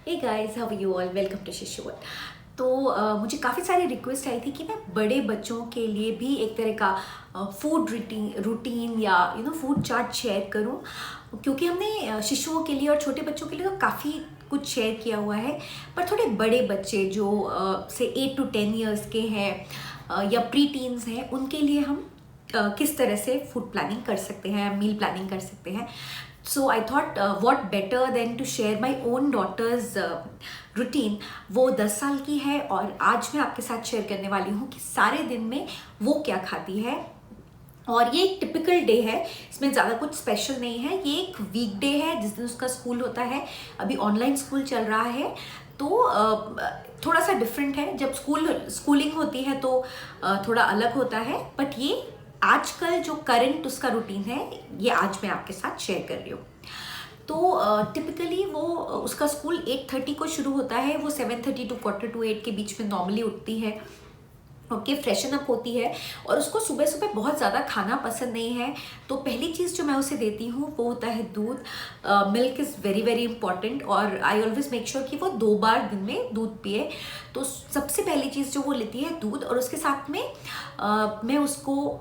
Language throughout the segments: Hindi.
Hey guys, how are you all? Welcome to शिशुअल। तो मुझे काफ़ी सारी रिक्वेस्ट आई थी कि मैं बड़े बच्चों के लिए भी एक तरह का फूड रूटीन या फूड चार्ट शेयर करूं, क्योंकि हमने शिशुओं के लिए और छोटे बच्चों के लिए तो काफ़ी कुछ शेयर किया हुआ है। पर थोड़े बड़े बच्चे जो से 8 to 10 ईयर्स के हैं या प्री टीन्स हैं, उनके लिए हम किस तरह से फूड प्लानिंग कर सकते हैं, मील प्लानिंग कर सकते हैं। So I thought what better than to share my own daughter's routine. वो 10 साल की है और आज मैं आपके साथ शेयर करने वाली हूँ कि सारे दिन में वो क्या खाती है। और ये एक टिपिकल डे है, इसमें ज़्यादा कुछ स्पेशल नहीं है। ये एक वीकडे है जिस दिन उसका स्कूल होता है। अभी ऑनलाइन स्कूल चल रहा है तो थोड़ा सा डिफरेंट है। जब स्कूलिंग होती है तो थोड़ा अलग होता है, बट ये आजकल जो करंट उसका रूटीन है ये आज मैं आपके साथ शेयर कर रही हूँ। तो टिपिकली वो उसका स्कूल 8:30 को शुरू होता है। वो 7:30 to 7:45 के बीच में नॉर्मली उठती है, ओके, फ्रेशन अप होती है। और उसको सुबह सुबह बहुत ज़्यादा खाना पसंद नहीं है, तो पहली चीज़ जो मैं उसे देती हूँ वो होता है दूध। Milk is very very important और आई ऑलवेज मेक श्योर कि वो 2 बार दिन में दूध पिए। तो सबसे पहली चीज़ जो वो लेती है दूध, और उसके साथ में मैं उसको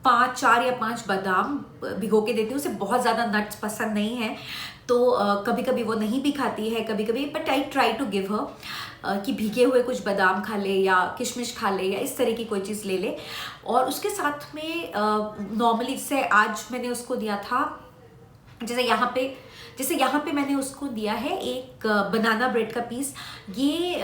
4 या 5 बादाम भिगो के देती हूँ। उसे बहुत ज़्यादा नट्स पसंद नहीं है, तो कभी कभी वो नहीं भी खाती है कभी कभी, but I try to give her कि भीगे हुए कुछ बादाम खा ले या किशमिश खा ले या इस तरह की कोई चीज़ ले ले। और उसके साथ में नॉर्मली से आज मैंने उसको दिया था, जैसे यहाँ पे मैंने उसको दिया है एक बनाना ब्रेड का पीस। ये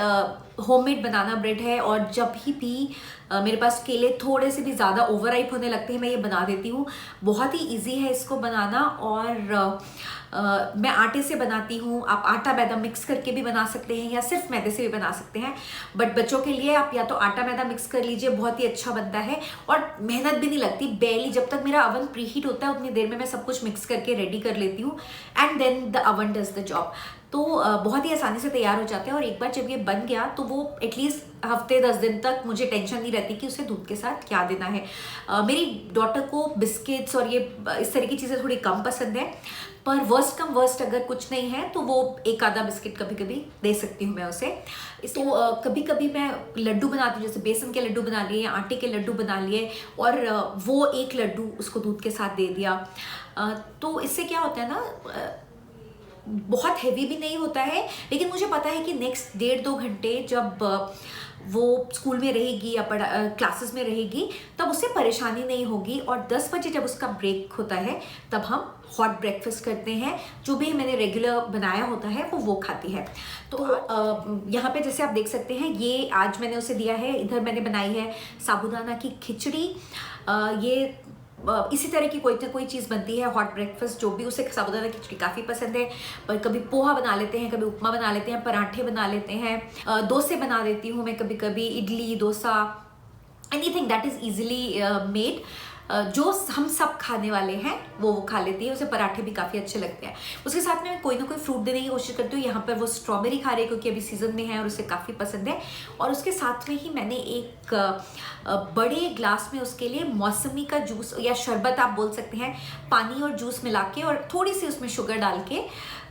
होममेड बनाना ब्रेड है, और जब भी मेरे पास केले थोड़े से भी ज़्यादा ओवरराइप होने लगते हैं मैं ये बना देती हूँ। बहुत ही इजी है इसको बनाना, और मैं आटे से बनाती हूँ। आप आटा मैदा मिक्स करके भी बना सकते हैं या सिर्फ मैदे से भी बना सकते हैं, बट बच्चों के लिए आप या तो आटा मैदा मिक्स कर लीजिए, बहुत ही अच्छा बनता है और मेहनत भी नहीं लगती। बेली जब तक मेरा अवन प्रीहीट होता है उतनी देर में मैं सब कुछ मिक्स करके रेडी कर लेती हूँ, and then the oven does the job. तो बहुत ही आसानी से तैयार हो जाते हैं। और एक बार जब ये बन गया तो वो एटलीस्ट हफ्ते 10 दिन तक मुझे टेंशन नहीं रहती कि उसे दूध के साथ क्या देना है। मेरी डॉटर को बिस्किट्स और ये इस तरह की चीज़ें थोड़ी कम पसंद है, पर वर्स्ट कम वर्स्ट अगर कुछ नहीं है तो वो एक आधा बिस्किट कभी कभी दे सकती हूँ मैं उसे। तो कभी कभी मैं लड्डू बनाती हूँ, जैसे बेसन के लड्डू बना लिए या आटे के लड्डू बना लिए, और वो एक लड्डू उसको दूध के साथ दे दिया। तो इससे क्या होता है ना, बहुत हैवी भी नहीं होता है, लेकिन मुझे पता है कि नेक्स्ट 1.5-2 घंटे जब वो स्कूल में रहेगी या क्लासेस में रहेगी तब उससे परेशानी नहीं होगी। और 10 बजे जब उसका ब्रेक होता है तब हम हॉट ब्रेकफास्ट करते हैं। जो भी मैंने रेगुलर बनाया होता है वो खाती है। तो यहाँ पे जैसे आप देख सकते हैं ये आज मैंने उसे दिया है। इधर मैंने बनाई है साबूदाना की खिचड़ी। ये इसी तरह की कोई ना कोई चीज़ बनती है हॉट ब्रेकफास्ट, जो भी उसे साबूदाना खिचड़ी काफ़ी पसंद है। पर कभी पोहा बना लेते हैं, कभी उपमा बना लेते हैं, पराठे बना लेते हैं, डोसे बना देती हूँ मैं कभी कभी, idli dosa, anything that is easily made. जो हम सब खाने वाले हैं वो खा लेती है। उसे पराठे भी काफ़ी अच्छे लगते हैं। उसके साथ में मैं कोई ना कोई फ्रूट देने की कोशिश करती हूँ। यहाँ पर वो स्ट्रॉबेरी खा रही है क्योंकि अभी सीज़न में है और उसे काफ़ी पसंद है। और उसके साथ में ही मैंने एक बड़े ग्लास में उसके लिए मौसमी का जूस या शरबत आप बोल सकते हैं, पानी और जूस मिला के और थोड़ी सी उसमें शुगर डाल के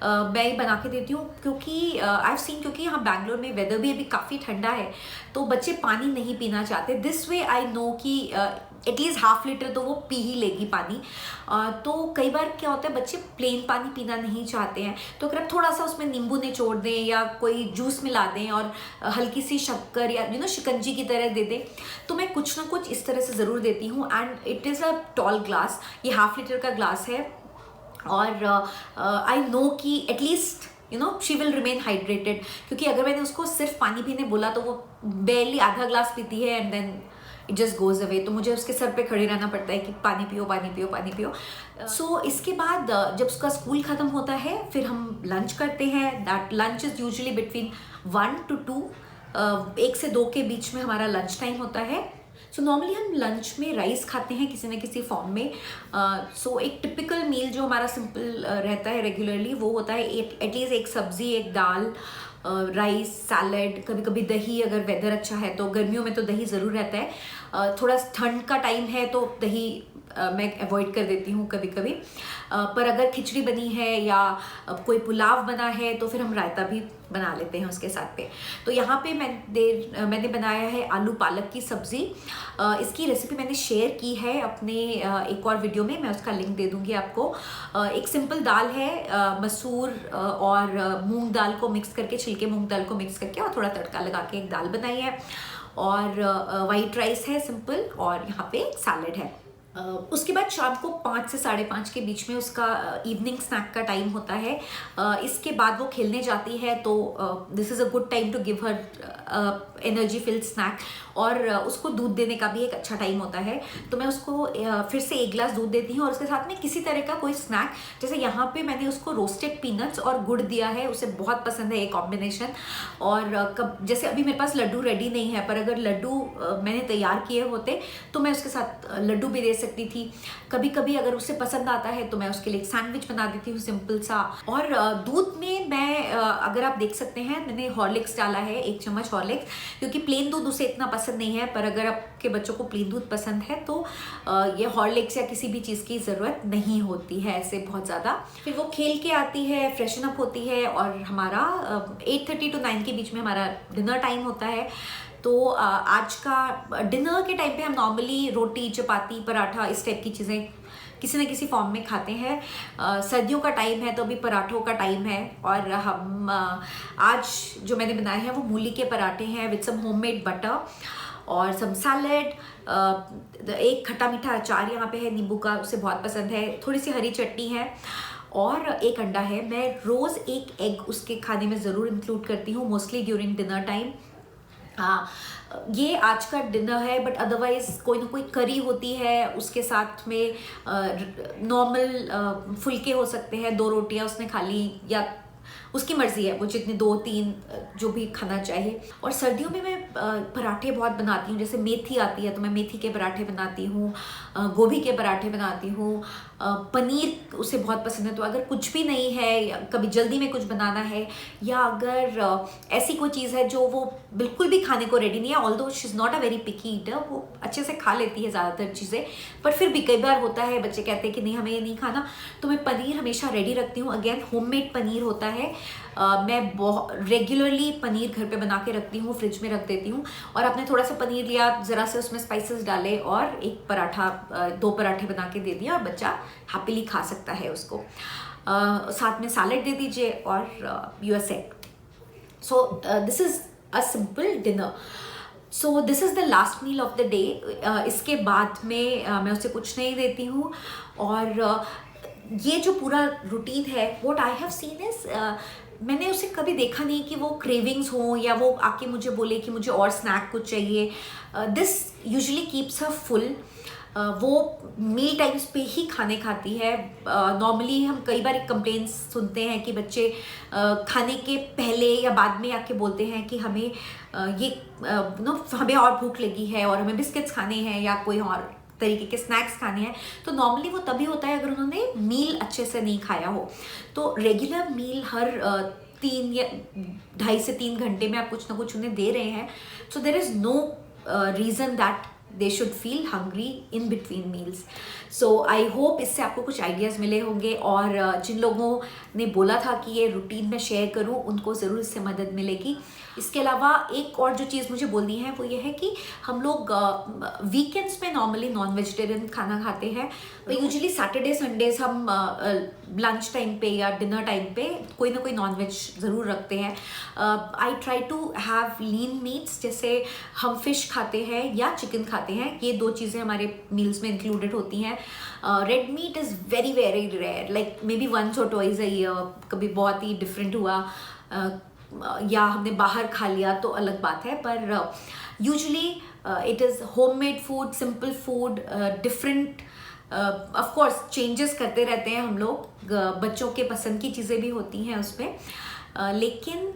मैं ये बना के देती हूँ। क्योंकि आई हैव सीन, क्योंकि यहाँ बैंगलोर में वेदर भी अभी काफ़ी ठंडा है तो बच्चे पानी नहीं पीना चाहते। दिस वे आई नो कि एटलीस्ट ½ लीटर तो वो पी ही लेगी पानी। तो कई बार क्या होता है बच्चे प्लेन पानी पीना नहीं चाहते हैं, तो अगर आप थोड़ा सा उसमें नींबू निचोड़ दें या कोई जूस मिला दें और हल्की सी शक्कर या शिकंजी की तरह दे दें, तो मैं कुछ ना कुछ इस तरह से ज़रूर देती हूँ। And it is a tall glass, ये ½ लीटर का ग्लास है। और आई नो कि at least she will remain hydrated, क्योंकि अगर मैंने उसको सिर्फ पानी पीने बोला तो वो बेरली आधा ग्लास पीती है and then it just goes away. तो मुझे उसके सर पे खड़े रहना पड़ता है कि पानी पियो पानी पियो पानी पियो। सो इसके बाद जब उसका स्कूल ख़त्म होता है फिर हम लंच करते हैं। That lunch is usually between 1 to 2, 1 से 2 के बीच में हमारा लंच टाइम होता है। सो नॉर्मली हम लंच में राइस खाते हैं किसी न किसी फॉर्म में। सो एक टिपिकल मील जो हमारा सिंपल रहता है रेगुलरली वो होता है एटलीस्ट एक सब्जी, एक दाल, राइस, सैलड, कभी कभी दही। अगर वेदर अच्छा है तो गर्मियों में तो दही ज़रूर रहता है। थोड़ा ठंड का टाइम है तो दही मैं अवॉइड कर देती हूँ कभी कभी। पर अगर खिचड़ी बनी है या कोई पुलाव बना है तो फिर हम रायता भी बना लेते हैं उसके साथ पे। तो यहाँ पे मैंने बनाया है आलू पालक की सब्ज़ी। इसकी रेसिपी मैंने शेयर की है अपने एक और वीडियो में, मैं उसका लिंक दे दूँगी आपको। एक सिंपल दाल है, मसूर और मूंग दाल को मिक्स करके, छिलके मूंग दाल को मिक्स करके और थोड़ा तड़का लगा के एक दाल बनाई है। और वाइट राइस है सिंपल, और यहाँ पे एक सैलेड है। उसके बाद शाम को 5 से 5:30 के बीच में उसका इवनिंग स्नैक का टाइम होता है। इसके बाद वो खेलने जाती है, तो this is a good time to give her energy filled snack. और उसको दूध देने का भी एक अच्छा टाइम होता है, तो मैं उसको फिर से 1 गिलास दूध देती हूँ और उसके साथ में किसी तरह का कोई स्नैक, जैसे यहाँ पे मैंने उसको रोस्टेड पीनट्स और गुड़ दिया है, उसे बहुत पसंद है ये कॉम्बिनेशन। और जैसे अभी मेरे पास लड्डू रेडी नहीं है, पर अगर लड्डू मैंने तैयार किए होते तो मैं उसके साथ लड्डू भी दे सकती थी। कभी कभी अगर उसे पसंद आता है तो मैं उसके लिए एक सैंडविच बना देती हूँ सिंपल सा। और दूध में मैं अगर आप देख सकते हैं, मैंने हॉर्लिक्स डाला है, 1 चम्मच हॉर्लिक्स, क्योंकि प्लेन दूध उसे इतना पसंद नहीं है। पर अगर आपके बच्चों को प्लेन दूध पसंद है तो ये हॉर्लिक्स या किसी भी चीज़ की ज़रूरत नहीं होती है ऐसे बहुत ज़्यादा। फिर वो खेल के आती है, फ्रेशन अप होती है, और हमारा 8:30 to 9 के बीच में हमारा डिनर टाइम होता है। तो आज का डिनर के टाइम पे हम नॉर्मली रोटी, चपाती, पराठा, इस टाइप की चीज़ें किसी न किसी फॉर्म में खाते हैं। सर्दियों का टाइम है तो अभी पराठों का टाइम है, और हम आज जो मैंने बनाए हैं वो मूली के पराठे हैं विद सम होममेड बटर और सम सैलेड, एक खट्टा मीठा अचार यहाँ पे है नींबू का, उसे बहुत पसंद है, थोड़ी सी हरी चटनी है, और एक अंडा है। मैं रोज़ एक एग उसके खाने में ज़रूर इंक्लूड करती हूँ, मोस्टली ड्यूरिंग डिनर टाइम। हाँ, ये आज का डिनर है, बट अदरवाइज कोई ना कोई करी होती है, उसके साथ में नॉर्मल फुलके हो सकते हैं, 2 रोटियां उसने खा ली, या उसकी मर्जी है वो जितने 2-3 जो भी खाना चाहिए। और सर्दियों में मैं पराठे बहुत बनाती हूँ, जैसे मेथी आती है तो मैं मेथी के पराठे बनाती हूँ, गोभी के पराठे बनाती हूँ, पनीर उसे बहुत पसंद है। तो अगर कुछ भी नहीं है, या कभी जल्दी में कुछ बनाना है, या अगर ऐसी कोई चीज़ है जो वो बिल्कुल भी खाने को रेडी नहीं है, although she is not a very picky eater, वो अच्छे से खा लेती है ज़्यादातर चीज़ें, पर फिर भी कई बार होता है बच्चे कहते हैं कि नहीं हमें ये नहीं खाना, तो मैं पनीर हमेशा रेडी रखती हूँ। अगेन होममेड पनीर होता है, मैं बहुत रेगुलरली पनीर घर पे बना के रखती हूँ, फ्रिज में रख देती हूँ। और आपने थोड़ा सा पनीर लिया, ज़रा से उसमें स्पाइसेस डाले और एक पराठा, 2 पराठे बना के दे दिए, और बच्चा हैप्पीली खा सकता है उसको। साथ में सैलेड दे दीजिए और you are set. So this is a simple dinner. So this is the last meal of the day. इसके बाद में मैं उसे कुछ नहीं देती हूँ। और ये जो पूरा रूटीन है, what I have seen is, मैंने उसे कभी देखा नहीं कि वो क्रेविंग्स हो या वो आके मुझे बोले कि मुझे और स्नैक कुछ चाहिए। This usually keeps her full. वो मील टाइम्स पे ही खाने खाती है। नॉर्मली हम कई बार कंप्लेंट्स सुनते हैं कि बच्चे खाने के पहले या बाद में आके बोलते हैं कि हमें हमें और भूख लगी है और हमें बिस्किट्स खाने हैं या कोई और तरीके के स्नैक्स खाने हैं। तो नॉर्मली वो तभी होता है अगर उन्होंने मील अच्छे से नहीं खाया हो। तो रेगुलर मील हर 3 या 2.5 से 3 घंटे में आप कुछ ना कुछ उन्हें दे रहे हैं। So there is no reason that they should feel hungry in between meals. So I hope इससे आपको कुछ आइडियाज़ मिले होंगे, और जिन लोगों ने बोला था कि ये रूटीन में शेयर करूं उनको ज़रूर इससे मदद मिलेगी। इसके अलावा एक और जो चीज़ मुझे बोलनी है वो ये है कि हम लोग वीकेंड्स में नॉर्मली नॉन वेजिटेरियन खाना खाते हैं। यूजुअली सैटरडे संडेज हम लंच टाइम पे या डिनर टाइम पे कोई ना कोई नॉन वेज ज़रूर रखते हैं। I try to have lean meats, जैसे हम फिश खाते हैं या चिकन खाते हैं, ये 2 चीज़ें हमारे मील्स में इंक्लूडेड होती हैं। Red meat is very very rare, like maybe बी वंस और ट्वाइस अ ईयर, कभी बहुत ही डिफरेंट हुआ या हमने बाहर खा लिया तो अलग बात है। पर usually it is homemade food, simple food, different. Of course changes करते रहते हैं हम लोग, बच्चों के पसंद की चीज़ें भी होती हैं उसमें, लेकिन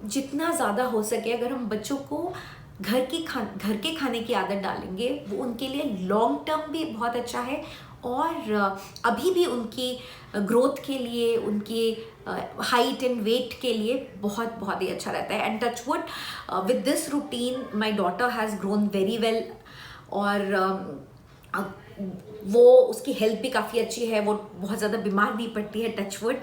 जितना ज़्यादा हो सके अगर हम बच्चों को घर के खाने की आदत डालेंगे, वो उनके लिए लॉन्ग टर्म भी बहुत अच्छा है, और अभी भी उनकी ग्रोथ के लिए, उनकी हाइट एंड वेट के लिए बहुत बहुत ही अच्छा रहता है। And touch wood, with this routine my daughter has grown very well, और वो उसकी हेल्थ भी काफ़ी अच्छी है, वो बहुत ज़्यादा बीमार नहीं पड़ती है, touch wood.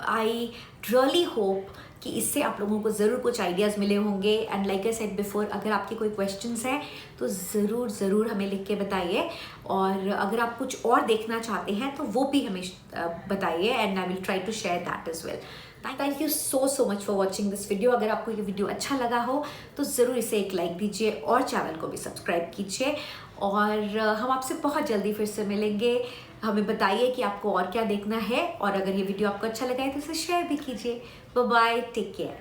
I really hope कि इससे आप लोगों को ज़रूर कुछ आइडियाज़ मिले होंगे। And like I said before, अगर आपके कोई क्वेश्चंस हैं तो ज़रूर हमें लिख के बताइए, और अगर आप कुछ और देखना चाहते हैं तो वो भी हमें बताइए, and I will try to share that as well. Thank you so much for watching this video. अगर आपको ये वीडियो अच्छा लगा हो तो ज़रूर इसे एक लाइक दीजिए और चैनल को भी सब्सक्राइब कीजिए, और हम आपसे बहुत जल्दी फिर से मिलेंगे। हमें बताइए कि आपको और क्या देखना है, और अगर ये वीडियो आपको अच्छा लगा है तो इसे शेयर भी कीजिए। Bye bye, take care.